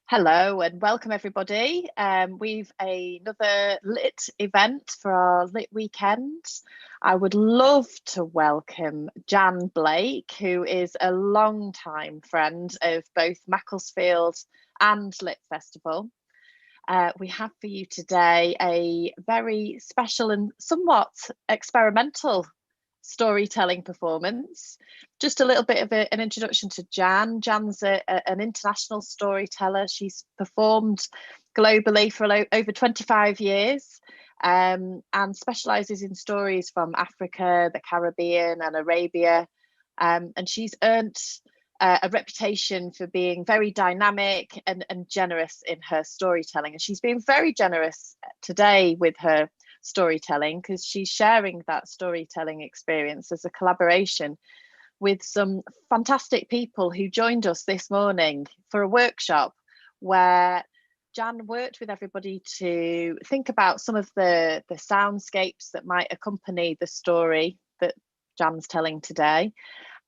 Hello and welcome everybody. We've another lit event for our lit weekend. I would love to welcome Jan Blake, who is a long-time friend of both Macclesfield and Lit Festival. We have for you today a very special and somewhat experimental storytelling performance. Just a little bit of an introduction to Jan. Jan's an international storyteller. She's performed globally for over 25 years and specialises in stories from Africa, the Caribbean and Arabia. And she's earned a reputation for being very dynamic and generous in her storytelling. And she's been very generous today with her storytelling because she's sharing that storytelling experience as a collaboration with some fantastic people who joined us this morning for a workshop where Jan worked with everybody to think about some of the soundscapes that might accompany the story that Jan's telling today.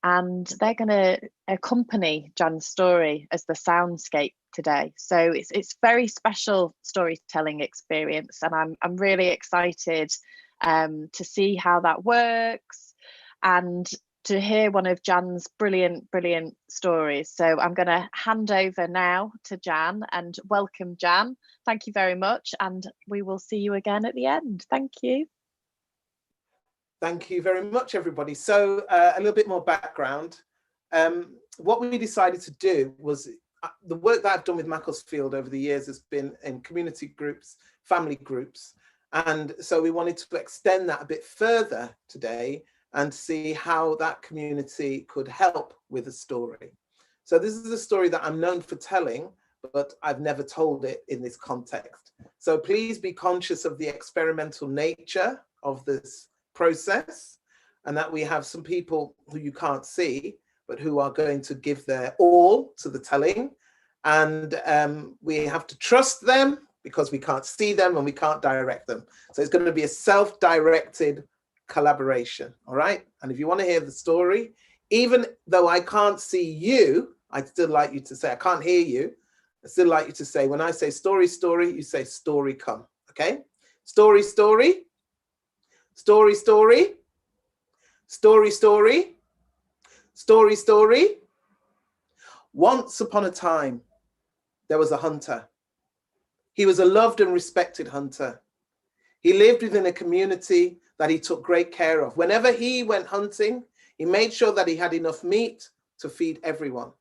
And they're going to accompany Jan's story as the soundscape today. So it's very special storytelling experience, and I'm really excited to see how that works and to hear one of Jan's brilliant stories. So I'm going to hand over now to Jan and welcome Jan. Thank you very much, and we will see you again at the end. Thank you. Thank you very much, everybody. So a little bit more background. What we decided to do was the work that I've done with Macclesfield over the years has been in community groups, family groups. And so we wanted to extend that a bit further today and see how that community could help with a story. So this is a story that I'm known for telling, but I've never told it in this context. So please be conscious of the experimental nature of this process, and that we have some people who you can't see but who are going to give their all to the telling, and we have to trust them because we can't see them and we can't direct them. So it's going to be a self-directed collaboration. All right, and if you want to hear the story, even though I can't see you, I'd still like you to say, I can't hear you, I still like you to say, when I say story you say story come. Okay, story story story, story, story, story, story. Once upon a time, there was a hunter. He was a loved and respected hunter. He lived within a community that he took great care of. Whenever he went hunting, he made sure that he had enough meat to feed everyone.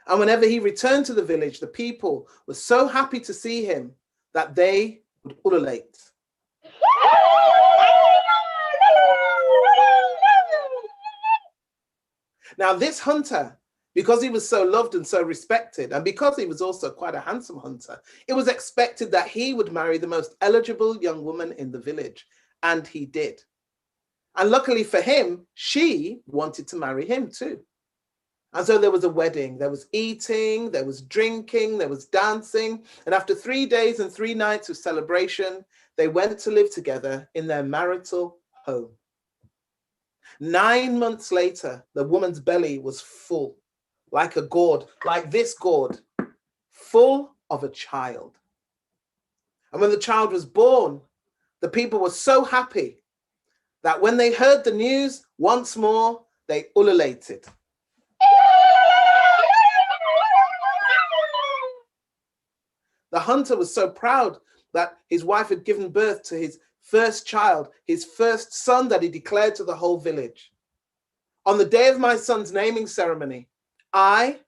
And whenever he returned to the village, the people were so happy to see him that they would ululate. Now this hunter, because he was so loved and so respected, and because he was also quite a handsome hunter, it was expected that he would marry the most eligible young woman in the village, and he did. And luckily for him, she wanted to marry him too. And so there was a wedding, there was eating, there was drinking, there was dancing, and after 3 days and 3 nights of celebration, they went to live together in their marital home. 9 months later, the woman's belly was full, like a gourd, like this gourd, full of a child. And when the child was born, the people were so happy that when they heard the news once more, they ululated. The hunter was so proud that his wife had given birth to his first child, his first son, that he declared to the whole village, on the day of my son's naming ceremony, I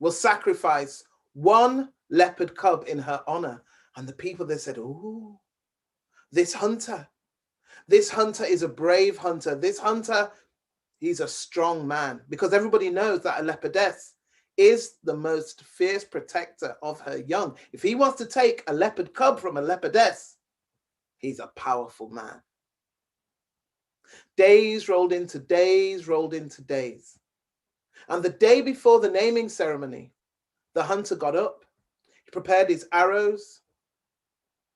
will sacrifice 1 leopard cub in her honor. And the people, they said, oh, this hunter is a brave hunter. This hunter, he's a strong man, because everybody knows that a leopardess is the most fierce protector of her young. If he wants to take a leopard cub from a leopardess, he's a powerful man. Days rolled into days, rolled into days. And the day before the naming ceremony, the hunter got up, he prepared his arrows,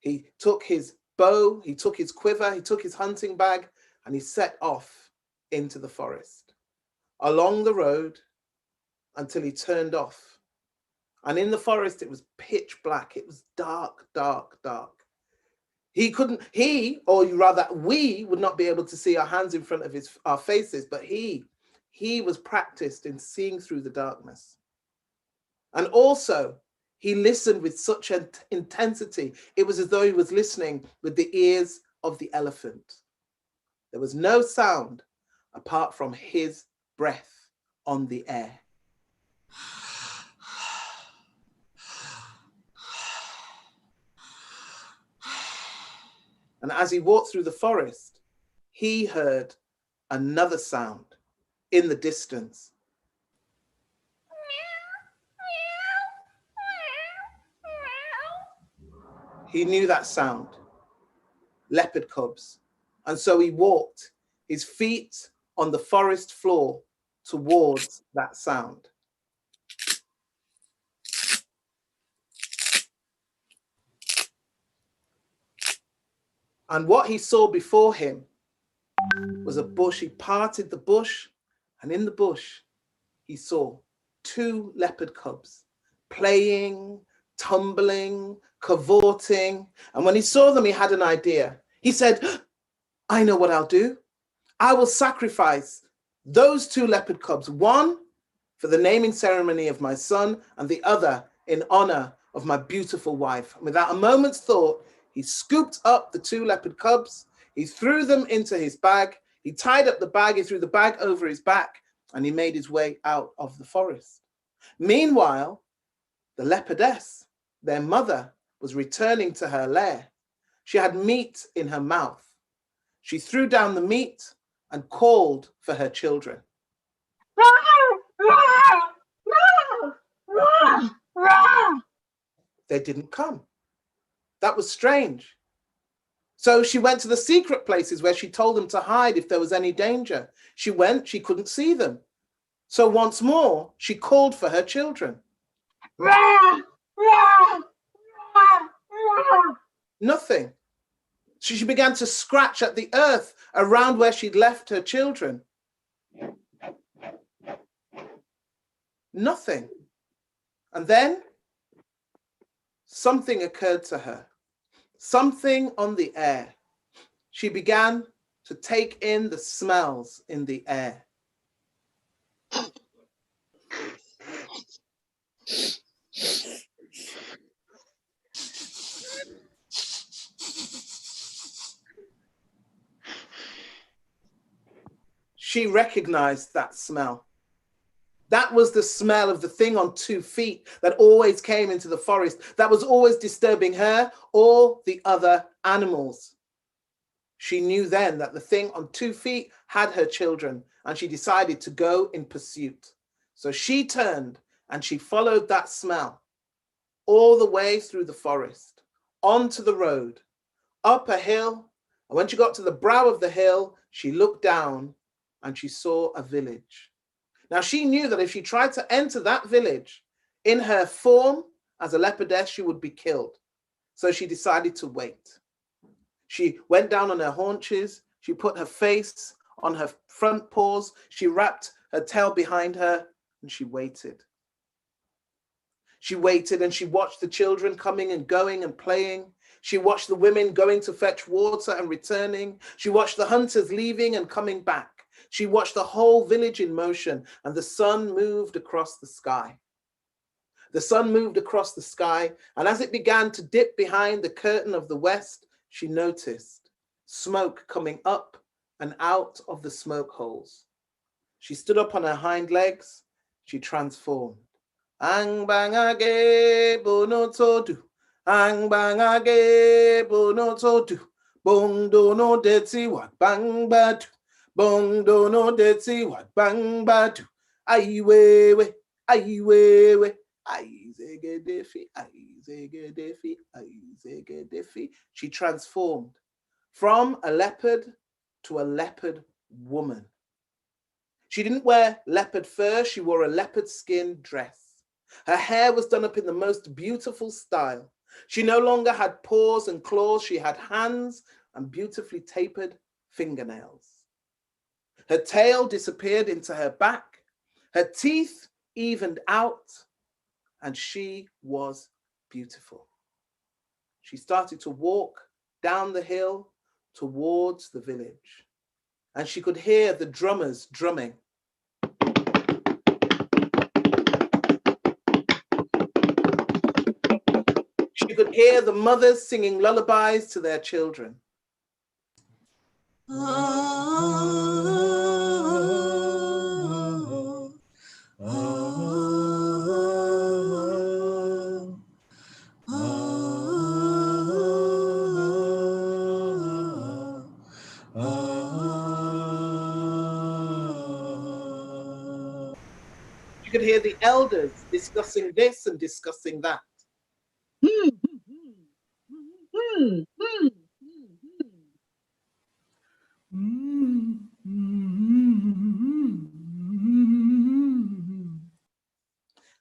he took his bow, he took his quiver, he took his hunting bag, and he set off into the forest, along the road, until he turned off And in the forest, it was pitch black. It was dark, dark, dark. Or rather, we would not be able to see our hands in front of our faces, but he was practiced in seeing through the darkness. And also, he listened with such an intensity. It was as though he was listening with the ears of the elephant. There was no sound apart from his breath on the air. And as he walked through the forest, he heard another sound in the distance. He knew that sound, leopard cubs. And so he walked, his feet on the forest floor towards that sound. And what he saw before him was a bush. He parted the bush, and in the bush, he saw 2 leopard cubs playing, tumbling, cavorting. And when he saw them, he had an idea. He said, I know what I'll do. I will sacrifice those 2 leopard cubs, one for the naming ceremony of my son, and the other in honor of my beautiful wife. And without a moment's thought, he scooped up the 2 leopard cubs. He threw them into his bag. He tied up the bag. He threw the bag over his back, and he made his way out of the forest. Meanwhile, the leopardess, their mother, was returning to her lair. She had meat in her mouth. She threw down the meat and called for her children. They didn't come. That was strange. So she went to the secret places where she told them to hide if there was any danger. She went, she couldn't see them. So once more, she called for her children. Nothing. So she began to scratch at the earth around where she'd left her children. Nothing. And then something occurred to her. Something on the air. She began to take in the smells in the air. She recognized that smell. That was the smell of the thing on 2 feet that always came into the forest, that was always disturbing her or the other animals. She knew then that the thing on 2 feet had her children, and she decided to go in pursuit. So she turned and she followed that smell all the way through the forest, onto the road, up a hill. And when she got to the brow of the hill, she looked down and she saw a village. Now she knew that if she tried to enter that village in her form as a leopardess, she would be killed. So she decided to wait. She went down on her haunches. She put her face on her front paws. She wrapped her tail behind her and she waited. She waited and she watched the children coming and going and playing. She watched the women going to fetch water and returning. She watched the hunters leaving and coming back. She watched the whole village in motion, and the sun moved across the sky. The sun moved across the sky, and as it began to dip behind the curtain of the west, she noticed smoke coming up and out of the smoke holes. She stood up on her hind legs. She transformed. Ang bangage bonotodu, ang bangage bonotodu, bong dono deti wak bang badu. Bong dono deti wat bang badu. Ai wewe, ai wewe, ai zegedefi, ai zegedefi, ai zegedefi. She transformed from a leopard to a leopard woman. She didn't wear leopard fur, she wore a leopard skin dress. Her hair was done up in the most beautiful style. She no longer had paws and claws, she had hands and beautifully tapered fingernails. Her tail disappeared into her back. Her teeth evened out. and she was beautiful. She started to walk down the hill towards the village, and she could hear the drummers drumming. She could hear the mothers singing lullabies to their children. You could hear the elders discussing this and discussing that.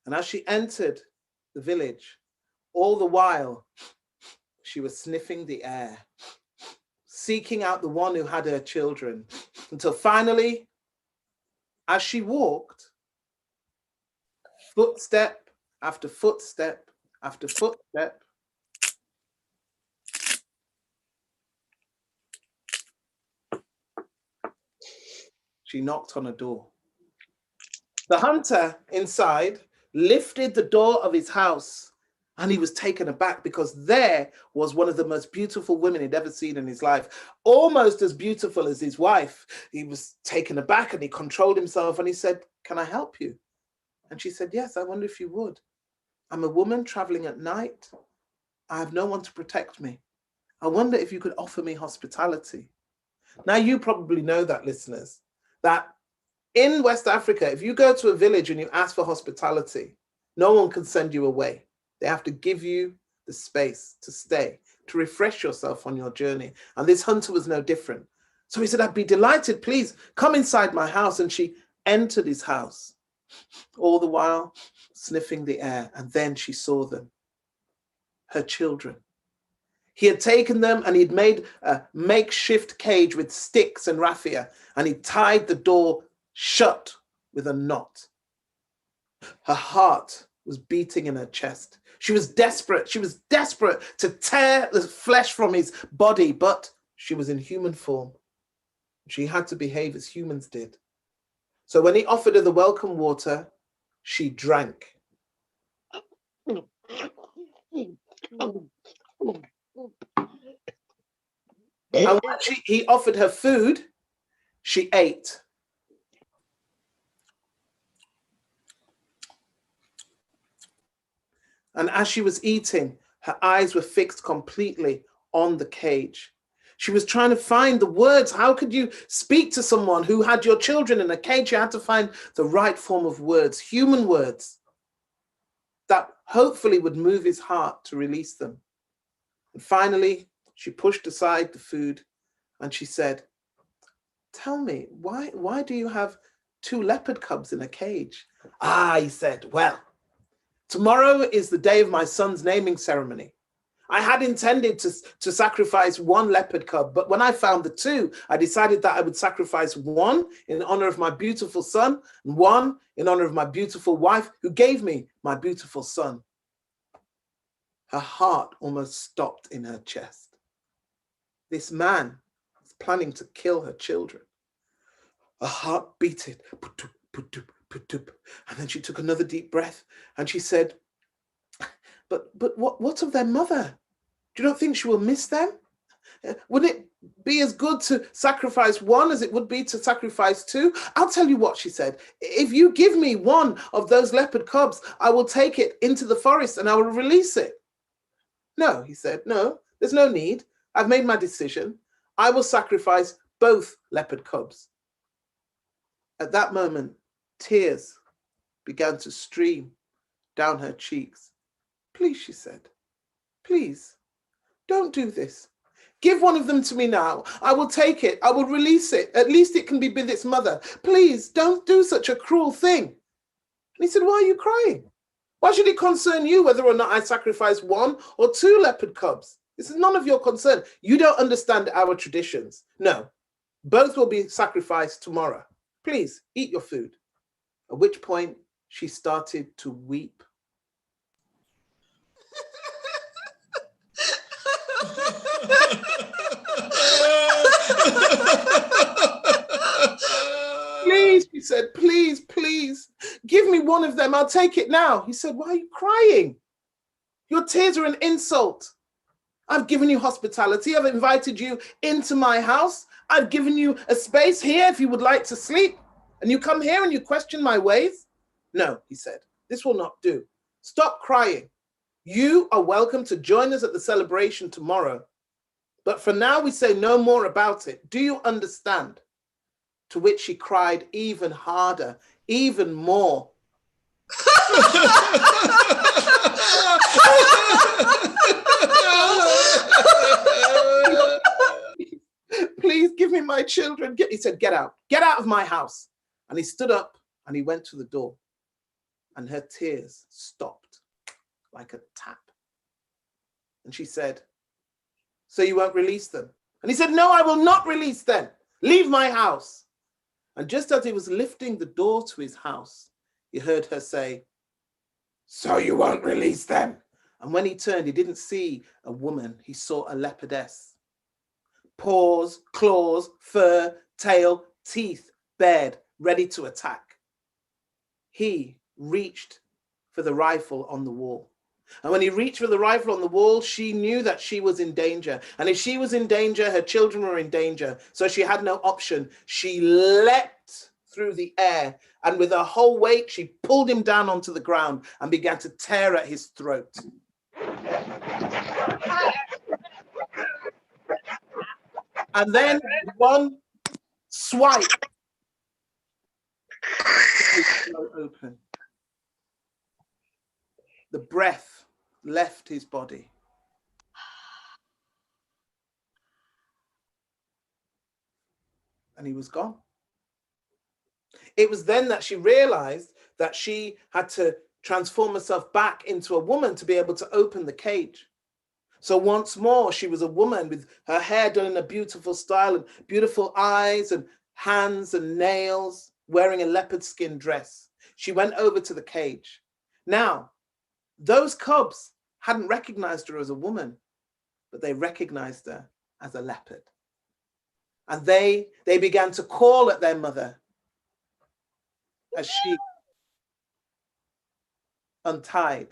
And as she entered the village, all the while, she was sniffing the air, seeking out the one who had her children, until finally, as she walked, footstep after footstep after footstep, she knocked on a door. The hunter inside lifted the door of his house, and he was taken aback because there was one of the most beautiful women he'd ever seen in his life, almost as beautiful as his wife. He was taken aback and he controlled himself and he said, "Can I help you?" And she said, "Yes, I wonder if you would. I'm a woman traveling at night. I have no one to protect me. I wonder if you could offer me hospitality." Now, you probably know that, listeners, that in West Africa, if you go to a village and you ask for hospitality, no one can send you away. They have to give you the space to stay, to refresh yourself on your journey. And this hunter was no different. So he said, "I'd be delighted, please come inside my house." And she entered his house, all the while sniffing the air. And then she saw them, her children. He had taken them and he'd made a makeshift cage with sticks and raffia, and he tied the door shut with a knot. Her heart was beating in her chest. She was desperate. She was desperate to tear the flesh from his body, but she was in human form. She had to behave as humans did. So when he offered her the welcome water, she drank. And when he offered her food, she ate. And as she was eating, her eyes were fixed completely on the cage. She was trying to find the words. How could you speak to someone who had your children in a cage? You had to find the right form of words, human words, that hopefully would move his heart to release them. And finally, she pushed aside the food and she said, "Tell me, why do you have 2 leopard cubs in a cage?" "Ah," he said, "well, tomorrow is the day of my son's naming ceremony. I had intended to sacrifice 1 leopard cub, but when I found the 2, I decided that I would sacrifice 1 in honor of my beautiful son and 1 in honor of my beautiful wife who gave me my beautiful son." Her heart almost stopped in her chest. This man was planning to kill her children. Her heart beated, and then she took another deep breath and she said, But what of their mother? Do you not think she will miss them? Wouldn't it be as good to sacrifice 1 as it would be to sacrifice 2? I'll tell you what," she said. "If you give me 1 of those leopard cubs, I will take it into the forest and I will release it." "No," he said, "no, there's no need. I've made my decision. I will sacrifice both leopard cubs." At that moment, tears began to stream down her cheeks. "Please," she said, "please, don't do this. Give 1 of them to me now. I will take it. I will release it. At least it can be with its mother. Please, don't do such a cruel thing." And he said, "Why are you crying? Why should it concern you whether or not I sacrifice 1 or 2 leopard cubs? This is none of your concern. You don't understand our traditions. No, both will be sacrificed tomorrow. Please, eat your food." At which point she started to weep. Please, she said, please, please, give me one of them. I'll take it now. He said, why are you crying? Your tears are an insult. I've given you hospitality. I've invited you into my house. I've given you a space here if you would like to sleep. And you come here and you question my ways? No, he said, this will not do. Stop crying. You are welcome to join us at the celebration tomorrow. But for now, we say no more about it. Do you understand? To which she cried even harder, even more. Please give me my children. He said, get out of my house. And he stood up and he went to the door and her tears stopped like a tap. And she said, so you won't release them? And he said, no, I will not release them. Leave my house. And just as he was lifting the door to his house, he heard her say, so you won't release them? And when he turned, he didn't see a woman. He saw a leopardess. Paws, claws, fur, tail, teeth, bared, ready to attack. He reached for the rifle on the wall. And when he reached for the rifle on the wall, she knew that she was in danger. And if she was in danger, her children were in danger. So she had no option. She leapt through the air, and with her whole weight, she pulled him down onto the ground and began to tear at his throat. And then one swipe, his throat open. The breath left his body. And he was gone. It was then that she realized that she had to transform herself back into a woman to be able to open the cage. So once more, she was a woman with her hair done in a beautiful style and beautiful eyes and hands and nails, wearing a leopard skin dress. She went over to the cage. Now, those cubs hadn't recognized her as a woman, but they recognized her as a leopard. And they began to call at their mother as she untied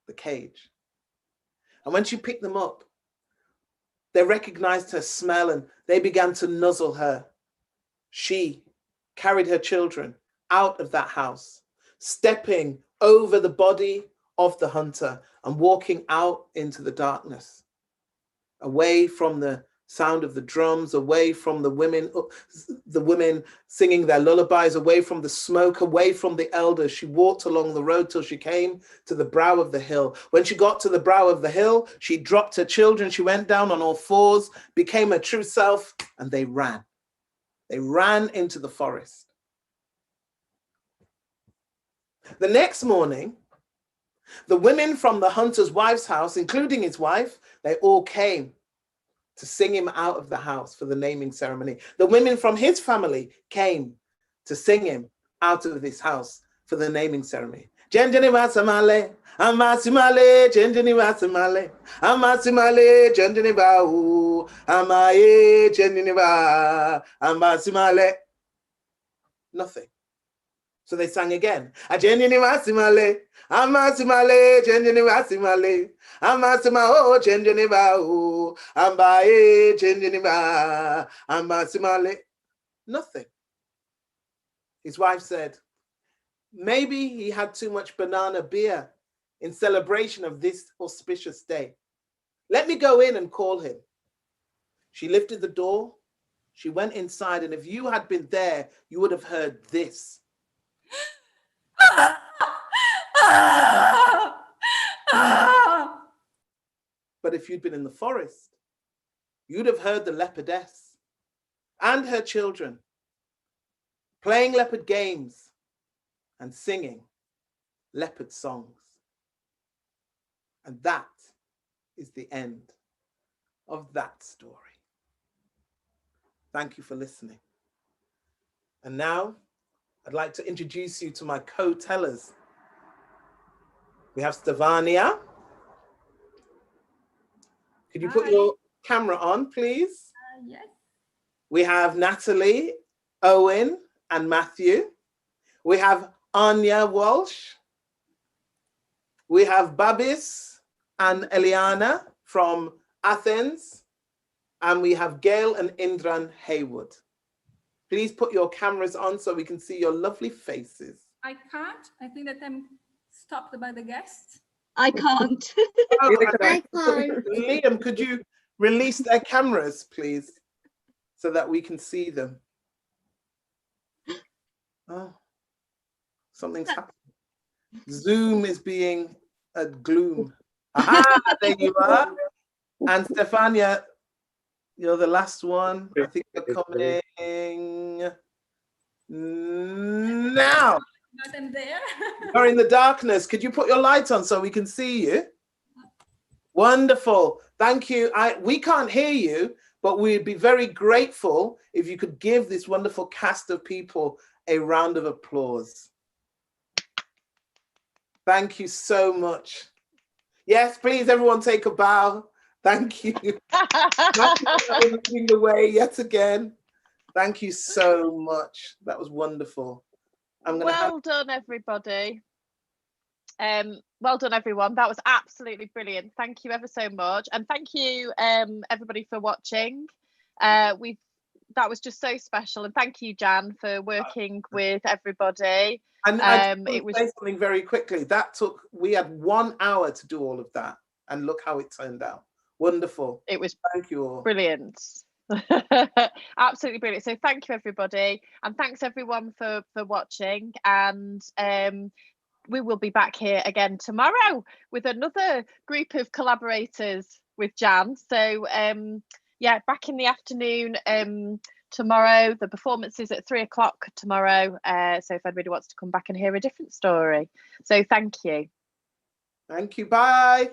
the cage. And when she picked them up, they recognized her smell and they began to nuzzle her. She carried her children out of that house, stepping over the body of the hunter and walking out into the darkness, away from the sound of the drums, away from the women singing their lullabies, away from the smoke, away from the elders. She walked along the road till she came to the brow of the hill. When she got to the brow of the hill, she dropped her children. She went down on all fours, became her true self, and they ran. They ran into the forest. The next morning, the women from the hunter's wife's house, including his wife, they all came to sing him out of the house for the naming ceremony. The women from his family came to sing him out of this house for the naming ceremony. Jenjeni wasamale, amasimale, jenjeni wasamale, amasimale, jenjeni bau, amaye, jenjeni ba, amasimale. Nothing. So they sang again. Jenjeni wasimale, amasimale, jenjeni wasimale, amasima o jenjeni bau, amaye, jenjeni ba, amasimale. Nothing. His wife said, maybe he had too much banana beer in celebration of this auspicious day. Let me go in and call him. She lifted the door. She went inside, and if you had been there, you would have heard this. But if you'd been in the forest, you'd have heard the leopardess and her children playing leopard games and singing leopard songs. And that is the end of that story. Thank you for listening. And now I'd like to introduce you to my co-tellers. We have Stefania. Could Could you put your camera on, please? Yes. We have Natalie, Owen, and Matthew. We have Anya Walsh. We have Babis and Eliana from Athens. And we have Gail and Indran Haywood. Please put your cameras on so we can see your lovely faces. I can't. I think that I'm stopped by the guests. I can't. I can't. Liam, could you release their cameras, please, so that we can see them? Oh, something's happening. Zoom is being a gloom. Aha, there you are. And Stefania, you're the last one. I think you're coming now. But I'm there. You're in the darkness. Could you put your light on so we can see you? Wonderful. Thank you. We can't hear you, but we'd be very grateful if you could give this wonderful cast of people a round of applause. Thank you so much. Yes, please, everyone take a bow. Thank you. Leading the way yet again. Thank you so much. That was wonderful. Well done, everybody. Well done, everyone. That was absolutely brilliant. Thank you ever so much. And thank you, everybody, for watching. That was just so special. And thank you, Jan, for working with everybody. And it was something very quickly. We had 1 hour to do all of that. And look how it turned out. Wonderful. It was thank you all. Brilliant. Absolutely brilliant. So thank you, everybody. And thanks, everyone, for watching. And we will be back here again tomorrow with another group of collaborators with Jan. So yeah, back in the afternoon tomorrow. The performance is at 3 o'clock tomorrow. So if anybody wants to come back and hear a different story. So thank you. Thank you. Bye.